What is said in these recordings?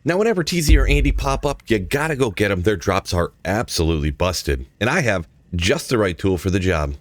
Now, whenever TZ or Andy pop up, you gotta go get them. Their drops are absolutely busted. And I have just the right tool for the job.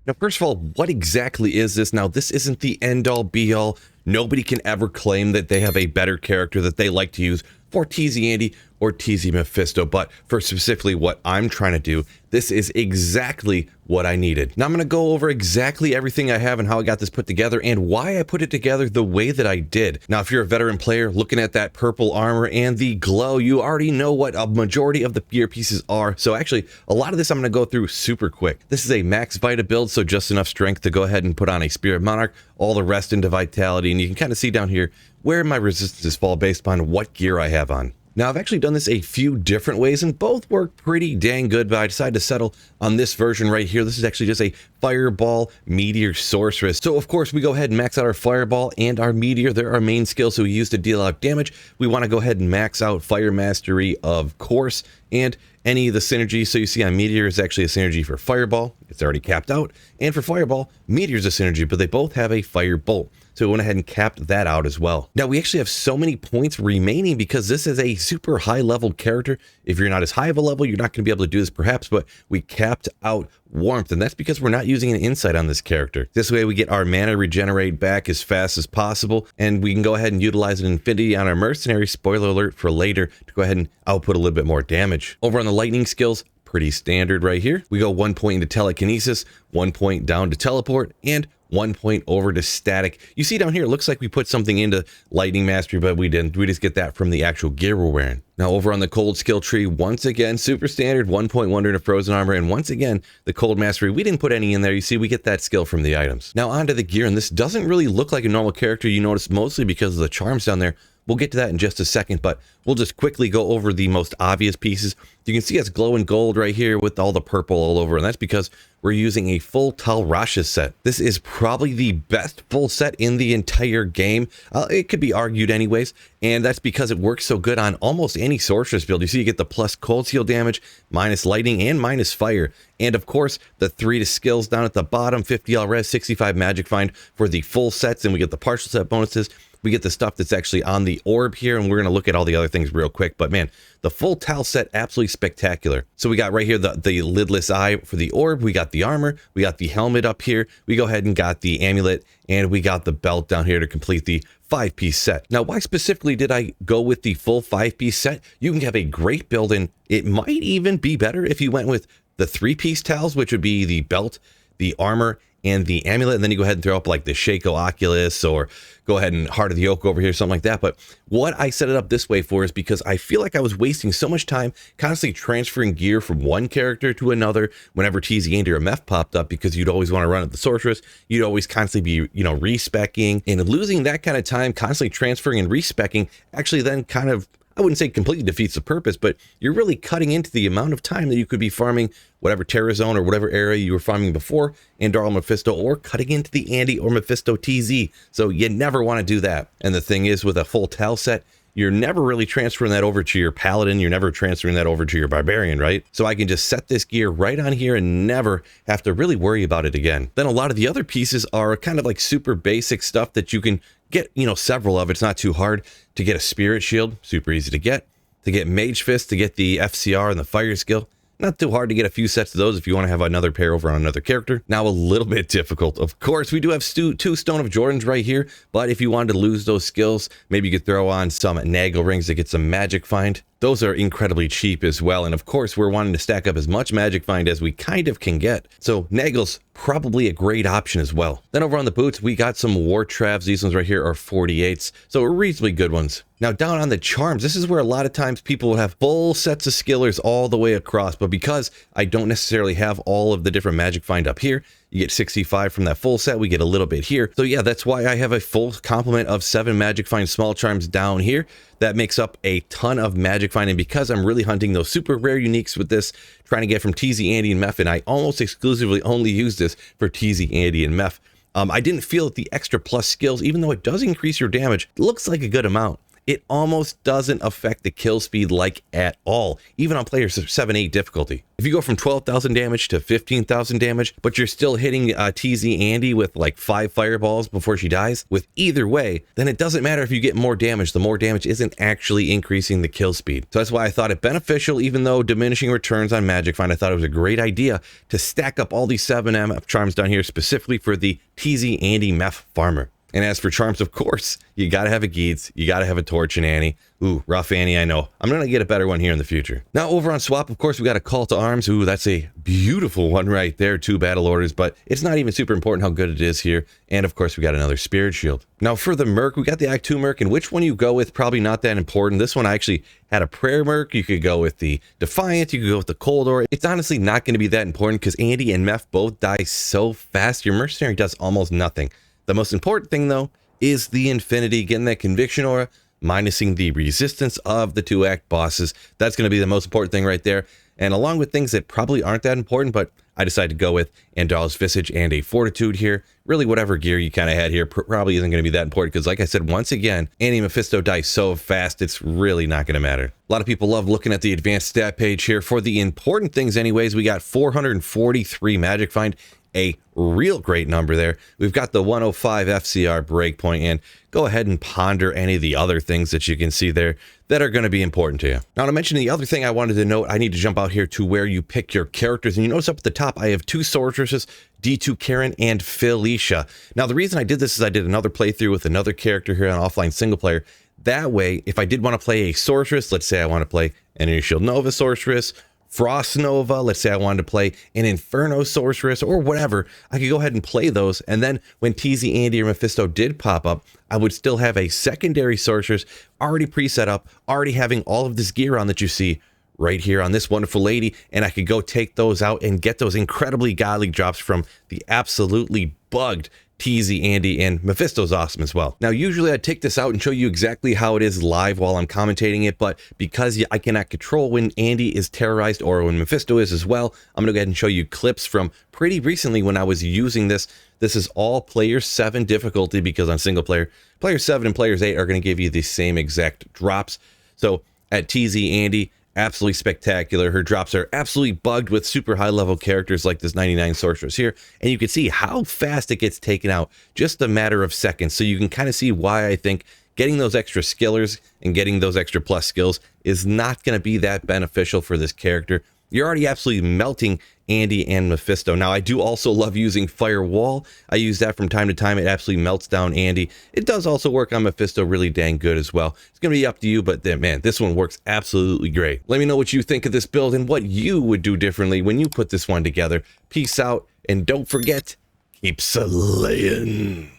Now, first of all, what exactly is this? Now, this isn't the end-all, be-all. Nobody can ever claim that they have a better character that they like to use for TZ Andy or TZ Mephisto, but for specifically what I'm trying to do, this is exactly what I needed. Now I'm going to go over exactly everything I have and how I got this put together and why I put it together the way that I did. Now, if you're a veteran player looking at that purple armor and the glow, you already know what a majority of the gear pieces are. So actually, a lot of this I'm going to go through super quick. This is a max Vita build, so just enough strength to go ahead and put on a Spirit Monarch, all the rest into Vitality, and you can kind of see down here where my resistances fall based upon what gear I have on. Now, I've actually done this a few different ways and both work pretty dang good, but I decided to settle on this version right here. This is actually just a Fireball Meteor Sorceress. So, of course, we go ahead and max out our Fireball and our Meteor. They're our main skills, so we use to deal out damage. We want to go ahead and max out Fire Mastery, of course, and any of the synergies. So you see on Meteor is actually a synergy for Fireball. It's already capped out. And for Fireball, Meteor's a synergy, but they both have a Fire Bolt. So we went ahead and capped that out as well. Now we actually have so many points remaining because this is a super high level character. If you're not as high of a level, you're not going to be able to do this perhaps, but we capped out Warmth, and that's because we're not using an insight on this character. This way we get our mana regenerate back as fast as possible, and we can go ahead and utilize an Infinity on our Mercenary, spoiler alert for later, to go ahead and output a little bit more damage. Over on the lightning skills, pretty standard right here. We go 1 point into Telekinesis, 1 point down to Teleport, and 1 point over to Static. You see down here, it looks like we put something into Lightning Mastery, but we didn't. We just get that from the actual gear we're wearing. Now over on the Cold skill tree, once again, super standard, 1 point wonder into Frozen Armor, and once again, the Cold Mastery, we didn't put any in there. You see, we get that skill from the items. Now onto the gear, and this doesn't really look like a normal character. You notice mostly because of the charms down there. We'll get to that in just a second, but we'll just quickly go over the most obvious pieces. You can see it's glowing gold right here with all the purple all over, and that's because we're using a full Tal Rasha set. This is probably the best full set in the entire game. It could be argued anyways, and that's because it works so good on almost any sorceress build. You see you get the plus cold seal damage, minus lightning, and minus fire. And of course, the 3 to skills down at the bottom, 50 all res, 65 magic find for the full sets, and we get the partial set bonuses. We get the stuff that's actually on the orb here, and we're going to look at all the other things real quick. But man, the full Tal set, absolutely spectacular. So we got right here the lidless eye for the orb. We got the armor. We got the helmet up here. We go ahead and got the amulet, and we got the belt down here to complete the 5-piece set. Now, why specifically did I go with the full 5-piece set? You can have a great build, and it might even be better if you went with the 3-piece Tals, which would be the belt, the armor, and the amulet, and then you go ahead and throw up like the Shaco Oculus, or go ahead and Heart of the Oak over here, something like that. But what I set it up this way for is because I feel like I was wasting so much time constantly transferring gear from one character to another whenever TZ Andy or Meph popped up, because you'd always want to run at the sorceress, you'd always constantly be, respecking, and losing that kind of time constantly transferring and respecking actually then kind of, I wouldn't say completely defeats the purpose, but you're really cutting into the amount of time that you could be farming whatever Terra Zone or whatever area you were farming before, and Darl Mephisto, or cutting into the Andy or Mephisto TZ. So you never want to do that. And the thing is, with a full Tal set, you're never really transferring that over to your Paladin. You're never transferring that over to your Barbarian, right? So I can just set this gear right on here and never have to really worry about it again. Then a lot of the other pieces are kind of like super basic stuff that you can get, several of. It's not too hard to get a Spirit Shield, super easy to get Mage Fist, to get the FCR and the Fire skill. Not too hard to get a few sets of those if you want to have another pair over on another character. Now, a little bit difficult. Of course, we do have 2 Stone of Jordans right here, but if you wanted to lose those skills, maybe you could throw on some Nagel rings to get some magic find. Those are incredibly cheap as well, and of course, we're wanting to stack up as much magic find as we kind of can get. So Nagel's probably a great option as well. Then over on the boots, we got some War Travs. These ones right here are 48s, so reasonably good ones. Now down on the charms, this is where a lot of times people will have full sets of skillers all the way across, but because I don't necessarily have all of the different magic find up here, you get 65 from that full set, we get a little bit here. So yeah, that's why I have a full complement of 7 magic find small charms down here. That makes up a ton of magic find, and because I'm really hunting those super rare uniques with this, trying to get from TZ Andy and Meph, and I almost exclusively only use this for TZ Andy and Meph, I didn't feel that the extra plus skills, even though it does increase your damage, looks like a good amount. it almost doesn't affect the kill speed like at all, even on players of 7-8 difficulty. If you go from 12,000 damage to 15,000 damage, but you're still hitting TZ Andy with like 5 fireballs before she dies, with either way, then it doesn't matter if you get more damage. The more damage isn't actually increasing the kill speed. So that's why I thought it beneficial, even though diminishing returns on Magic Find, I thought it was a great idea to stack up all these 7 MF charms down here specifically for the TZ Andy Meph farmer. And as for charms, of course, you gotta have a Geeds, you gotta have a Torch and Annie. Ooh, rough Annie, I know. I'm gonna get a better one here in the future. Now over on Swap, of course, we got a Call to Arms. Ooh, that's a beautiful one right there, 2 battle orders, but it's not even super important how good it is here. And of course, we got another Spirit Shield. Now for the Merc, we got the Act 2 Merc, and which one you go with, probably not that important. This one I actually had a Prayer Merc. You could go with the Defiant, you could go with the Coldor. It's honestly not gonna be that important because Andy and Meph both die so fast. Your Mercenary does almost nothing. The most important thing though, is the Infinity, getting that Conviction Aura, minusing the resistance of the 2-act bosses. That's going to be the most important thing right there. And along with things that probably aren't that important, but I decided to go with Andala's Visage and a Fortitude here. Really, whatever gear you kind of had here probably isn't going to be that important because, like I said, once again, Annie Mephisto dies so fast, it's really not going to matter. A lot of people love looking at the advanced stat page here. For the important things anyways, we got 443 Magic Find, a real great number there. We've got the 105 FCR breakpoint, and go ahead and ponder any of the other things that you can see there that are going to be important to you. Now, to mention the other thing I wanted to note, I need to jump out here to where you pick your characters, and you notice up at the top I have 2 sorceresses, D2 Karen and Felicia. Now, the reason I did this is I did another playthrough with another character here on offline single player. That way, if I did want to play a sorceress, let's say I want to play an Initial Nova sorceress, Frost Nova, let's say I wanted to play an Inferno Sorceress or whatever, I could go ahead and play those, and then when TZ Andy or Mephisto did pop up, I would still have a secondary Sorceress already preset up, already having all of this gear on that you see right here on this wonderful lady, and I could go take those out and get those incredibly godly drops from the absolutely bugged TZ Andy, and Mephisto's awesome as well. Now, usually I'd take this out and show you exactly how it is live while I'm commentating it, but because I cannot control when Andy is terrorized or when Mephisto is as well, I'm gonna go ahead and show you clips from pretty recently when I was using this. This is all player 7 difficulty because on single player, player 7 and players 8 are gonna give you the same exact drops. So at TZ Andy, absolutely spectacular. Her drops are absolutely bugged with super high level characters like this 99 sorceress here, and you can see how fast it gets taken out, just a matter of seconds. So you can kind of see why I think getting those extra skillers and getting those extra plus skills is not going to be that beneficial for this character. You're already absolutely melting Andy and Mephisto. Now, I do also love using Firewall. I use that from time to time. It absolutely melts down Andy. It does also work on Mephisto really dang good as well. It's going to be up to you, but then, man, this one works absolutely great. Let me know what you think of this build and what you would do differently when you put this one together. Peace out, and don't forget, keep slaying.